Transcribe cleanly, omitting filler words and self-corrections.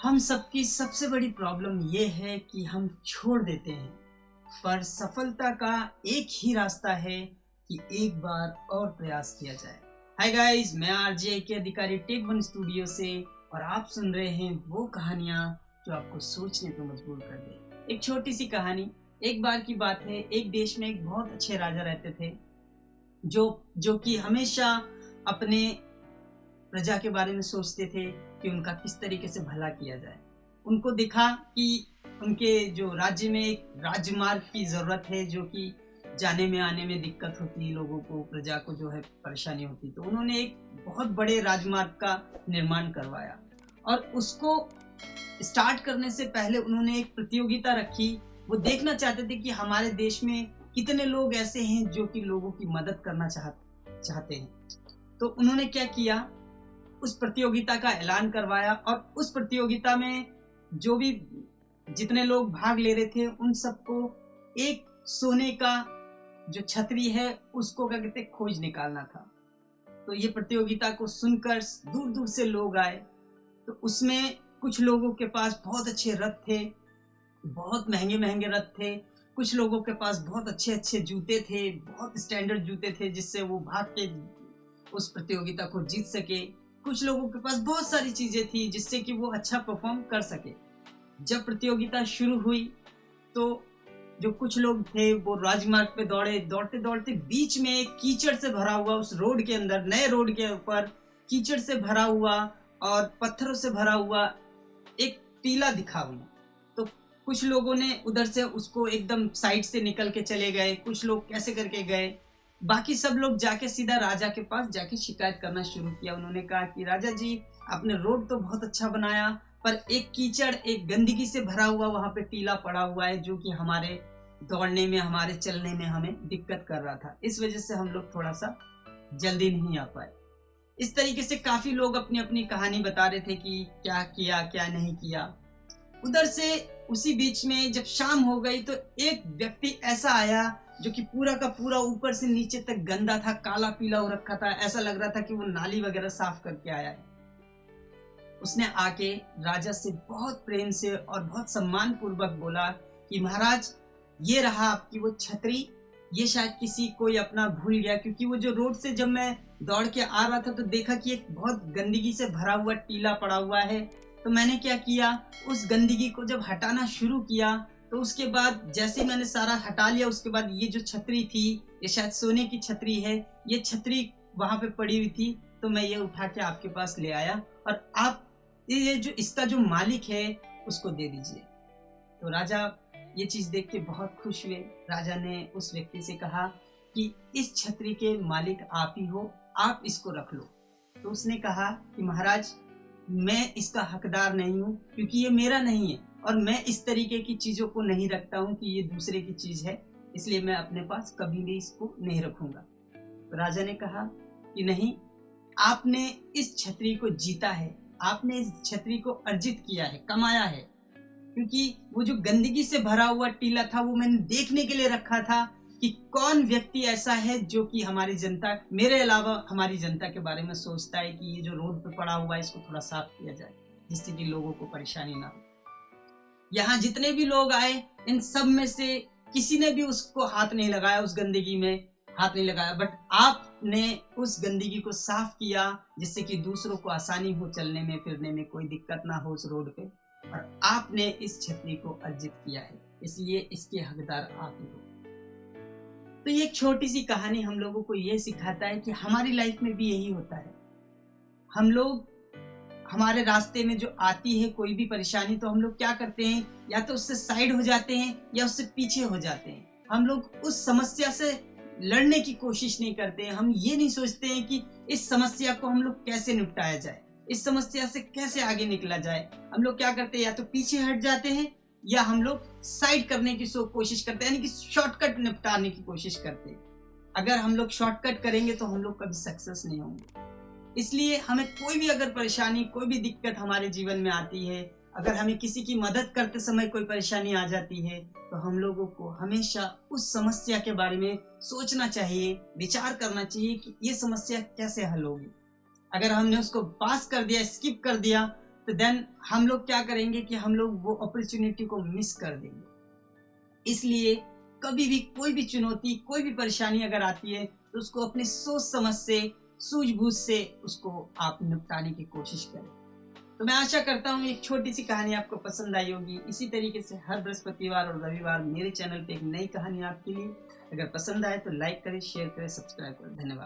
हम सबकी सबसे बड़ी प्रॉब्लम ये है कि हम छोड़ देते हैं। पर सफलता का एक ही रास्ता है कि एक बार और प्रयास किया जाए। हाय गाइस, मैं आरजे के अधिकारी टेक वन स्टूडियो से और आप सुन रहे हैं वो कहानियां जो आपको सोचने पर मजबूर कर दे। एक छोटी सी कहानी। एक बार की बात है, एक देश में एक बहुत अच्छे राजा रहते थे जो जो कि हमेशा अपने प्रजा के बारे में सोचते थे कि उनका किस तरीके से भला किया जाए। उनको दिखा कि उनके जो राज्य में एक राजमार्ग की ज़रूरत है, जो कि जाने में आने में दिक्कत होती, लोगों को, प्रजा को जो है परेशानी होती। तो उन्होंने एक बहुत बड़े राजमार्ग का निर्माण करवाया और उसको स्टार्ट करने से पहले उन्होंने एक प्रतियोगिता रखी। वो देखना चाहते थे कि हमारे देश में कितने लोग ऐसे हैं जो कि लोगों की मदद करना चाहते हैं। तो उन्होंने क्या किया, उस प्रतियोगिता का ऐलान करवाया और उस प्रतियोगिता में जो भी जितने लोग भाग ले रहे थे उन सबको एक सोने का जो छतरी है उसको क्या कहते खोज निकालना था। तो ये प्रतियोगिता को सुनकर दूर दूर से लोग आए। तो उसमें कुछ लोगों के पास बहुत अच्छे रथ थे, बहुत महंगे महंगे रथ थे। कुछ लोगों के पास बहुत अच्छे अच्छे जूते थे, बहुत स्टैंडर्ड जूते थे जिससे वो भाग के उस प्रतियोगिता को जीत सके। कुछ लोगों के पास बहुत सारी चीजें थी जिससे कि वो अच्छा परफॉर्म कर सके। जब प्रतियोगिता शुरू हुई तो जो कुछ लोग थे वो राजमार्ग पे दौड़े, दौड़ते दौड़ते बीच में एक कीचड़ से भरा हुआ, उस रोड के अंदर, नए रोड के ऊपर कीचड़ से भरा हुआ और पत्थरों से भरा हुआ एक टीला दिखा उन्हें। तो कुछ लोगों ने उधर से उसको एकदम साइड से निकल के चले गए, कुछ लोग कैसे करके गए। बाकी सब लोग जाके सीधा राजा के पास जाके शिकायत करना शुरू किया। उन्होंने कहा कि राजा जी, आपने रोड तो बहुत अच्छा बनाया पर एक कीचड़, एक गंदगी से भरा हुआ वहां पे टीला पड़ा हुआ है जो कि हमारे दौड़ने में, हमारे चलने में हमें दिक्कत कर रहा था। इस वजह से हम लोग थोड़ा सा जल्दी नहीं आ पाए। इस तरीके से काफी लोग अपनी अपनी कहानी बता रहे थे कि क्या किया क्या नहीं किया। उधर से उसी बीच में जब शाम हो गई तो एक व्यक्ति ऐसा आया जो कि पूरा का पूरा ऊपर से नीचे तक गंदा था, काला पीला हो रखा था। ऐसा लग रहा था कि वो नाली वगैरह साफ करके आया है। उसने आके राजा से बहुत प्रेम से और बहुत सम्मान पूर्वक बोला कि महाराज, ये रहा आपकी वो छतरी। ये शायद किसी कोई अपना भूल गया, क्योंकि वो जो रोड से जब मैं दौड़ के आ रहा था तो देखा कि एक बहुत गंदगी से भरा हुआ टीला पड़ा हुआ है। तो मैंने क्या किया, उस गंदगी को जब हटाना शुरू किया तो उसके बाद जैसे मैंने सारा हटा लिया, उसके बाद ये जो छतरी थी, ये शायद सोने की छतरी है, ये छतरी वहां पे पड़ी हुई थी, तो मैं ये उठा के आपके पास ले आया और आप ये जो इसका जो मालिक है उसको दे दीजिए। तो राजा ये चीज देख के बहुत खुश हुए। राजा ने उस व्यक्ति से कहा कि इस छतरी के मालिक आप ही हो, आप इसको रख लो। तो उसने कहा कि महाराज, मैं इसका हकदार नहीं हूँ क्योंकि ये मेरा नहीं है और मैं इस तरीके की चीजों को नहीं रखता हूँ कि ये दूसरे की चीज है, इसलिए मैं अपने पास कभी भी इसको नहीं रखूंगा। तो राजा ने कहा कि नहीं, आपने इस छतरी को जीता है, आपने इस छतरी को अर्जित किया है, कमाया है। क्योंकि वो जो गंदगी से भरा हुआ टीला था वो मैंने देखने के लिए रखा था कि कौन व्यक्ति ऐसा है जो कि हमारी जनता, मेरे अलावा हमारी जनता के बारे में सोचता है कि ये जो रोड पे पड़ा हुआ है इसको थोड़ा साफ किया जाए जिससे कि लोगों को परेशानी ना हो। यहाँ जितने भी लोग आए इन सब में से किसी ने भी उसको हाथ नहीं लगाया, उस गंदगी में हाथ नहीं लगाया, बट आपने उस गंदगी को साफ किया जिससे कि दूसरों को आसानी हो, चलने में फिरने में कोई दिक्कत ना हो उस रोड पे। और आपने इस छतरी को अर्जित किया है, इसलिए इसके हकदार आप ही हो। तो ये एक छोटी सी कहानी हम लोगों को ये सिखाता है कि हमारी लाइफ में भी यही होता है। हम लोग, हमारे रास्ते में जो आती है कोई भी परेशानी, तो हम लोग क्या करते हैं, या तो उससे साइड हो जाते हैं या उससे पीछे हो जाते हैं। हम लोग उस समस्या से लड़ने की कोशिश नहीं करते हैं। हम ये नहीं सोचते हैं कि इस समस्या को हम लोग कैसे निपटाया जाए, इस समस्या से कैसे आगे निकला जाए। हम लोग क्या करते हैं, या तो पीछे हट जाते हैं या हम लोग साइड करने की कोशिश करते हैं, यानी कि शॉर्टकट निपटाने की कोशिश करते हैं। अगर हम लोग शॉर्टकट करेंगे तो हम लोग कभी सक्सेस नहीं होंगे। इसलिए हमें कोई भी अगर परेशानी, कोई भी दिक्कत हमारे जीवन में आती है, अगर हमें किसी की मदद करते समय कोई परेशानी आ जाती है, तो हम लोगों को हमेशा उस समस्या के बारे में सोचना चाहिए, विचार करना चाहिए कि ये समस्या कैसे हल होगी। अगर हमने उसको पास कर दिया, स्किप कर दिया, तो देन हम लोग क्या करेंगे कि हम लोग वो अपॉर्चुनिटी को मिस कर देंगे। इसलिए कभी भी कोई भी चुनौती, कोई भी परेशानी अगर आती है तो उसको अपने सोच समझ से, सूझबूझ से उसको आप निपटाने की कोशिश करें। तो मैं आशा करता हूँ एक छोटी सी कहानी आपको पसंद आई होगी। इसी तरीके से हर बृहस्पतिवार और रविवार मेरे चैनल पे एक नई कहानी आपके लिए। अगर पसंद आए तो लाइक करें, शेयर करें, सब्सक्राइब करें। धन्यवाद।